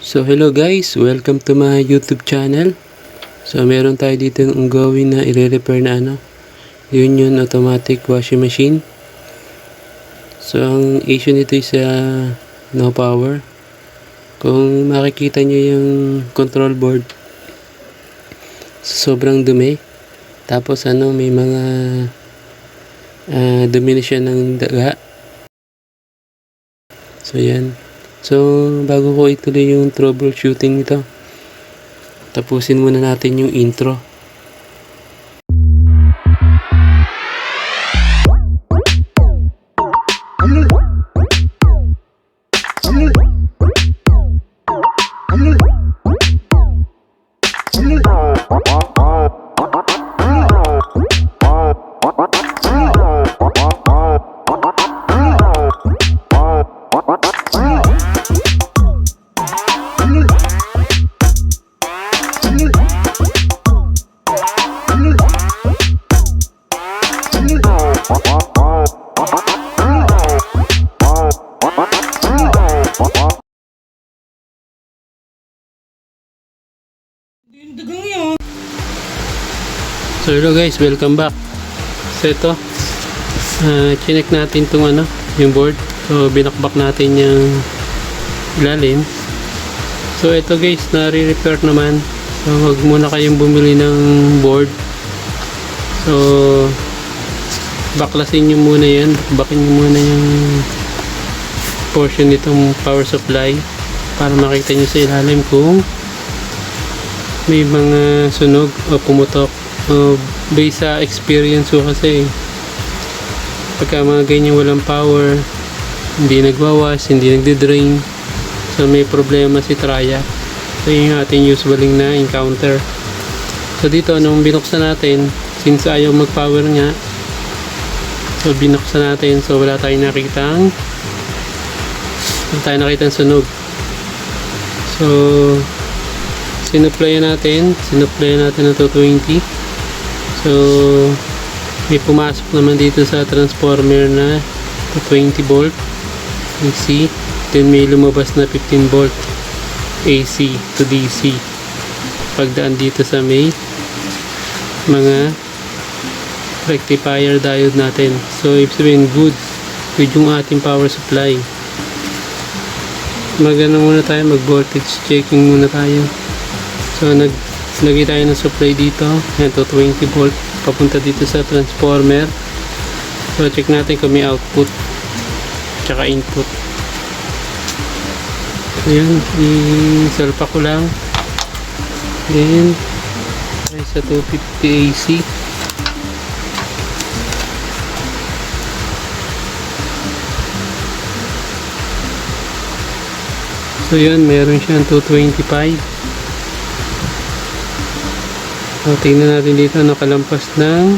So hello guys, welcome to my YouTube channel. So meron tayo dito ng gawin na i-repair na yun automatic washing machine. So ang issue nito is no power. Kung makikita nyo yung control board, sobrang dumi. Tapos may mga dumi na siya ng daga. So yan. So, bago ko ituloy yung troubleshooting nito, tapusin muna natin yung intro. So hello guys, welcome back. So ito, chinek natin itong yung board. So binakbak natin yung ilalim. So ito guys, nare-repair naman. So wag muna kayong bumili ng board. So baklasin nyo muna yan, bakbakin nyo muna yung portion nitong power supply para makita nyo sa ilalim kung may mga sunog o pumutok. Based sa experience ko kasi, pagka mga ganyan walang power, hindi nagwawash, hindi nagdi-drain, so may problema si Traya. So yung ating usually na encounter. So dito nung binuksan natin, since ayaw mag power nga, so binuksan natin, so wala tayong nakitang sunog. So sinuplayan natin ng 220. So may pumasok naman dito sa transformer na 20 volt AC, then may lumabas na 15 volt AC to DC pagdaan dito sa may mga rectifier diode natin. So ibig sabihin good yung ating power supply. Muna tayo, mag voltage checking muna tayo. So naglagay tayo ng supply dito, ito 20 volt papunta dito sa transformer. So check natin kung may output tsaka input. So yan, isalpa ko lang, then ay sa 250 AC. So yun, meron siyang 225. So, tingnan natin dito, nakalampas ng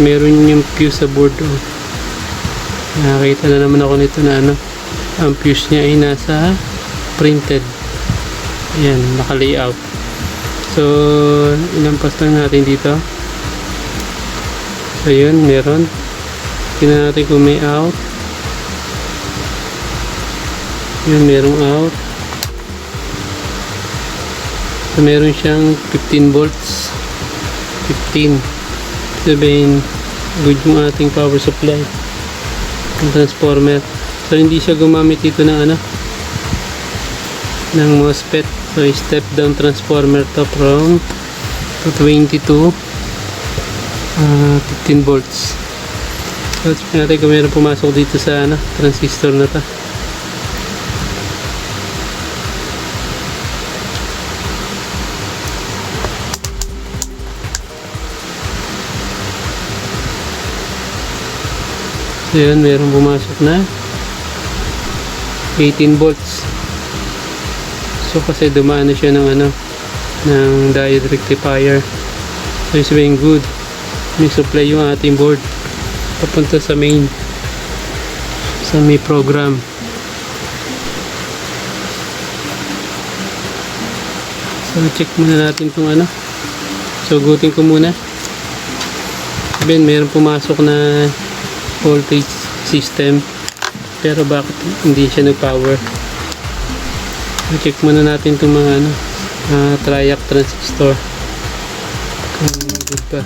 meron yung fuse sa board. Nakakita na naman ako nito na ang fuse niya ay nasa printed. Ayan, naka-layout. So ilampas lang natin dito. So yun, meron. Tingnan natin kung may out. Yun, merong out. So meron siyang 15 volts. 15. Sabihin, good yung ating power supply ng transformer. So hindi siya gumamit dito ng ng MOSFET. So step down transformer to from 20 to 15 volts. So check natin kung meron pumasok dito sa transistor na to. So yun, meron pumasok na 18 volts. So kasi dumaan na siya ng ng diode rectifier. So it's being good. May supply yung ating board papunta sa main program. So check muna natin itong So gutin ko muna. Then meron pumasok na voltage system, pero bakit hindi siya nag-power? check muna natin itong mga triac transistor kung good pa.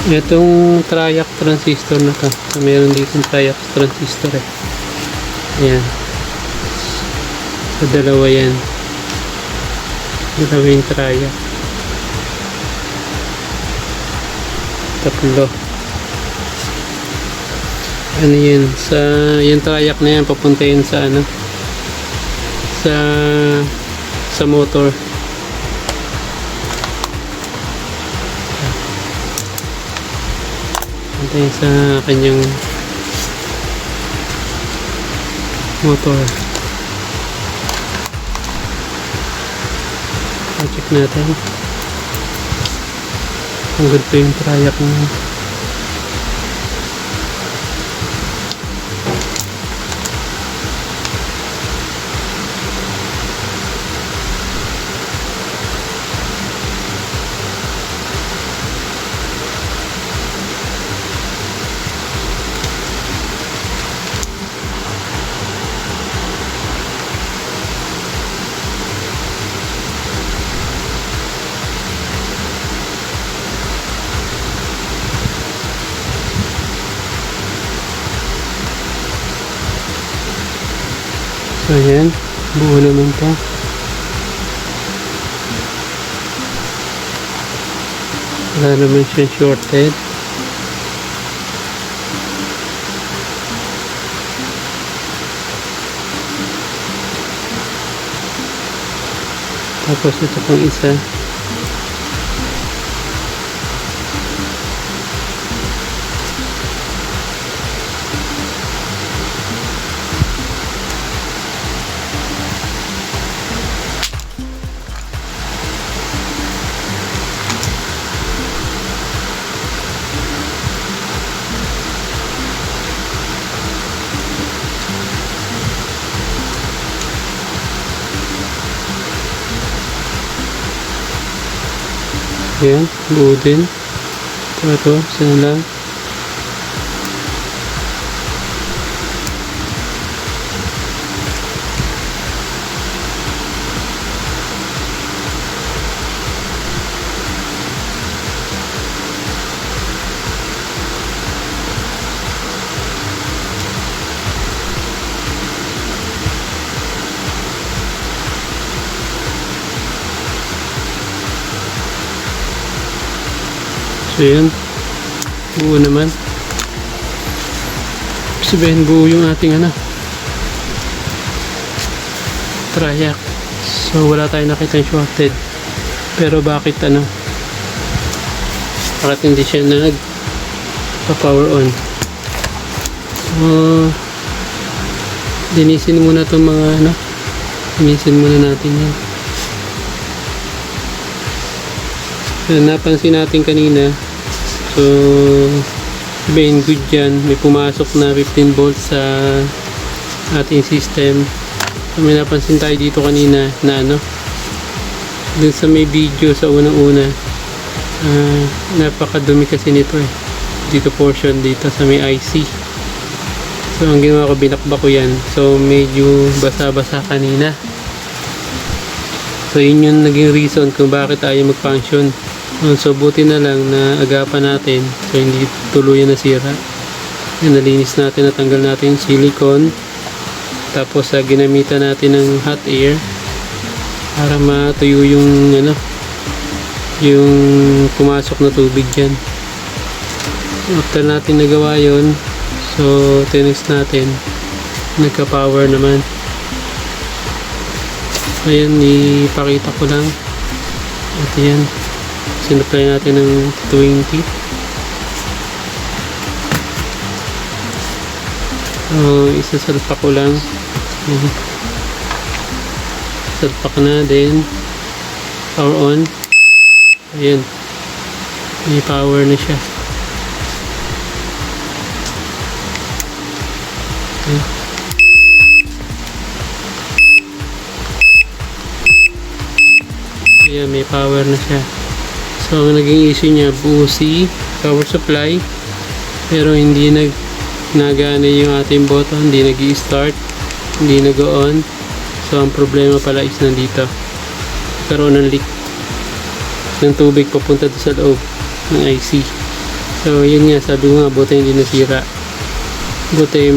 Itong triac transistor na to, mayroon dito triac transistor eh. Ayan. So, dalawa yan. Dalawa yung triac. Tatlo. Ano yun? Yung triac na yan, papunta yun sa sa motor. Tayo sa kanyang motor. Check natin kung good pa yung triac niya. So ayan, buo naman to. Wala naman siya shorted. Tapos ito pang isa. Ayan, buo din. Ito, isa na lang. So yan, buo naman. Sabihin buo yung ating triac. So wala tayong nakita yung shorted. Pero bakit bakit hindi siya power on? So linisin muna itong mga linisin muna natin yan. So, napansin natin kanina. So, sabihin good yan. May pumasok na 15 volts sa ating system. So, may napansin tayo dito kanina na dun sa may video sa unang-una, napakadumi kasi nito eh. Dito portion dito sa may IC. So, ang ginawa ko, binakbak ko yan. So, medyo basa-basa kanina. So, yun yung naging reason kung bakit tayo mag-function. So buti na lang na agapan natin, so hindi tuluyan nasira. Yan, nalinis natin, natanggal natin yung silicone, tapos ginamitan natin ng hot air para matuyo yung yung pumasok na tubig dyan. After natin nagawa yun, so tinex natin, nagka-power naman. Ayan, ipakita ko lang. At yan, sinupply natin ng 20. Isasalpak ko lang. Salpak na din. Power on. Ayan, may power na siya. Ayan. Ayan, may power na siya. So ang naging issue niya, busi power supply, pero hindi nagana yung ating button, hindi nag-i-start, hindi nag-on. So ang problema pala is nandito, karoon ng leak ng tubig papunta sa loob ng IC. So yun nga, sabi ko nga, buti hindi nasira, buti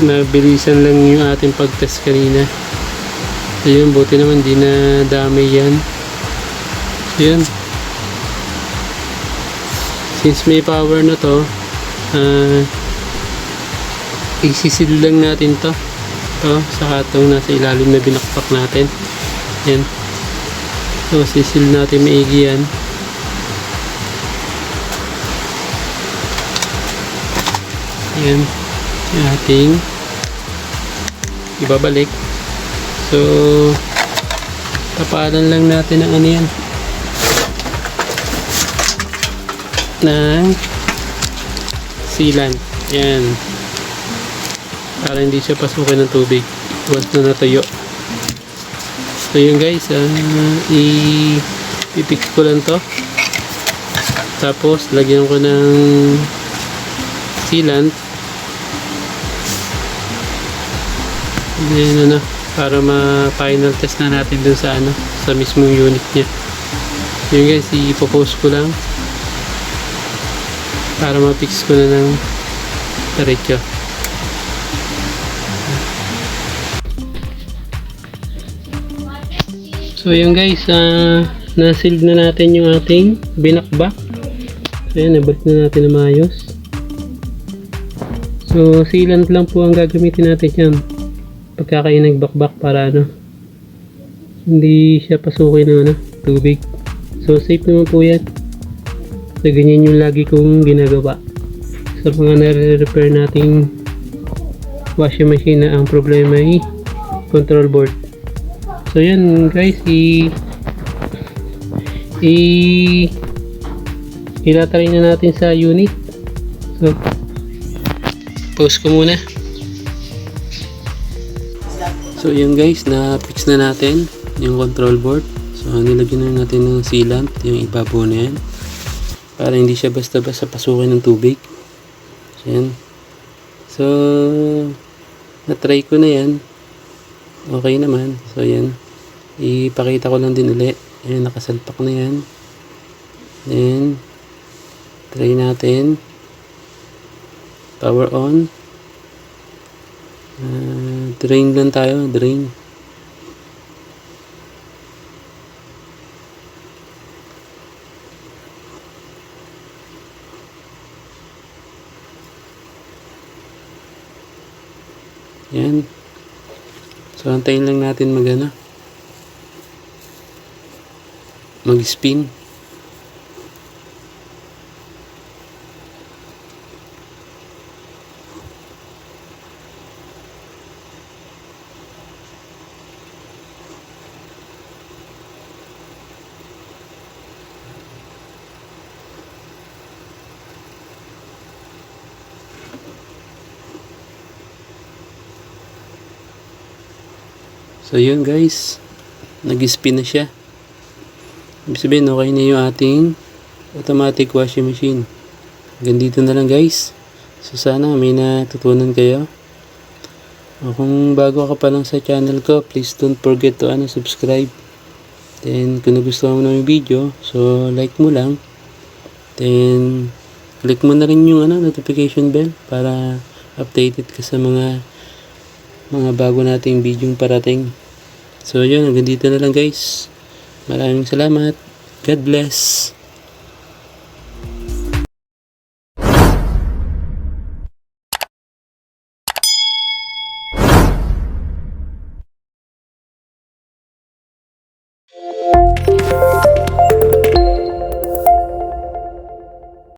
mabilisan lang yung ating pag-test kanina. So yun, buti naman di na dami yan. So yun, since may power na to, isisil lang natin to saka itong nasa ilalim na binakpak natin. Yan, so sisil natin maigi yan. Yan yung ating ibabalik. So tapalan lang natin ang ano yan, ng sealant. Yan, para hindi siya pasukin ng tubig once na natuyo. So yun guys, i-fix ko lang to, tapos lagyan ko ng sealant. Then para ma-final test na natin dun sa sa mismong unit niya. Yun guys, i-post ko lang para ma-fix ko na ng diretso. So yun guys, na-sealed na natin yung ating binakbak. So yun, nabalik na natin na maayos. So sealant lang po ang gagamitin natin yan pagka kayo nagbakbak, para hindi siya pasukin ng tubig. So safe naman po yan. So ganyan yung lagi kong ginagawa sa mga nare-repair nating washing machine na ang problema ay control board. So yan guys, ilatry na natin sa unit. So pause ko muna. So yun guys, na-fix na natin yung control board. So nilagyan na natin ng sealant, yung ibabaw na yan, para hindi siya basta-basta pasukin ng tubig. So yan. So na-try ko na yan, okay naman. So yan, ipakita ko lang din ulit. Ayan, nakasalpak na yan. Then try natin, power on. Drain lang tayo, drain. Yan. So antayin lang natin mag-spin. So yun guys, nag-spin na siya. Ibig sabihin, okay na yung ating automatic washing machine. Hanggang dito na lang guys. So sana may natutunan kayo. O kung bago ka pa lang sa channel ko, please don't forget to subscribe. Then kung nagustuhan mo na yung video, so like mo lang. Then click mo na rin yung notification bell para updated ka sa mga bago nating video parating. So yun, hanggang dito na lang guys. Maraming salamat. God bless.